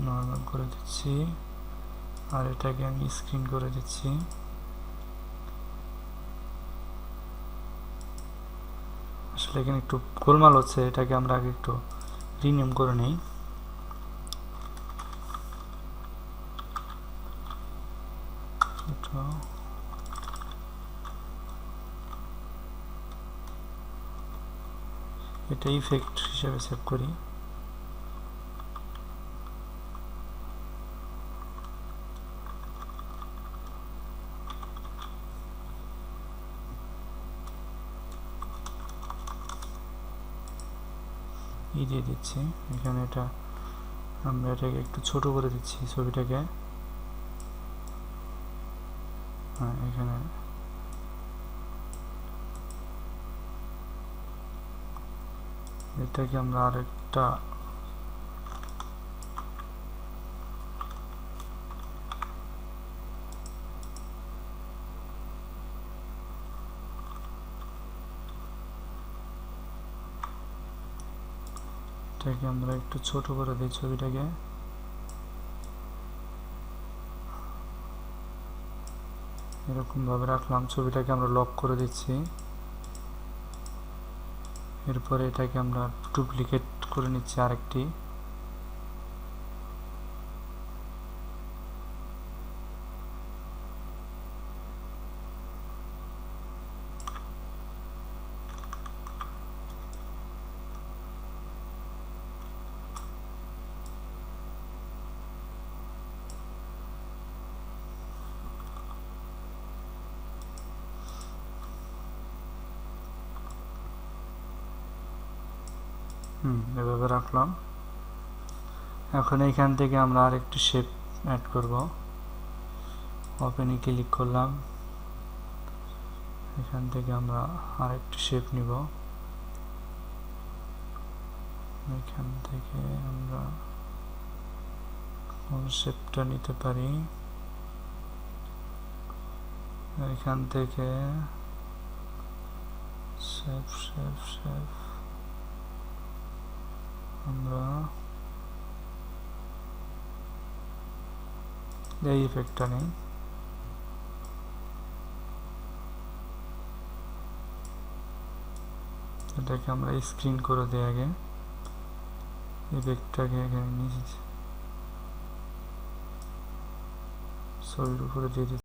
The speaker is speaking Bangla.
নর্মাল করে দিচ্ছি, আর এটাকে আমি স্ক্রিন করে দিচ্ছি। আসলে এখানে একটু গোলমাল হচ্ছে, এটাকে আমরা আগে একটু রিনেম করে নেই। এটা ইফেক্ট হিসেবে সেভ করি। দিয়ে দিচ্ছি এখানে, এটা আমরা এটাকে একটু ছোট করে দিচ্ছি ছবিটাকে। হ্যাঁ, এখানে এটাকে আমরা আরেকটা এটাকে আমরা একটু ছোট করে দিই ছবিটাকে। এরকম ভাবে রাখলাম, ছবিটাকে আমরা লক করে দিচ্ছি। এরপরে এটাকে আমরা ডুপ্লিকেট করে নিচ্ছি আরেকটি। এভাবে রাখলাম। এখন এখান থেকে আমরা আরেকটি শেপ অ্যাড করব। ওপেনে ক্লিক করলাম, এখান থেকে আমরা আরেকটি শেপ নিব। এখান থেকে আমরা কোন শেপটা নিতে পারি, এখান থেকে শেপ আমরা এই ইফেক্টটা নেই। এটাকে আমরা স্ক্রিন করে দিই আগে, ইফেক্টটাকে এখানে নিয়ে ছবির উপরে দিয়ে দিচ্ছি।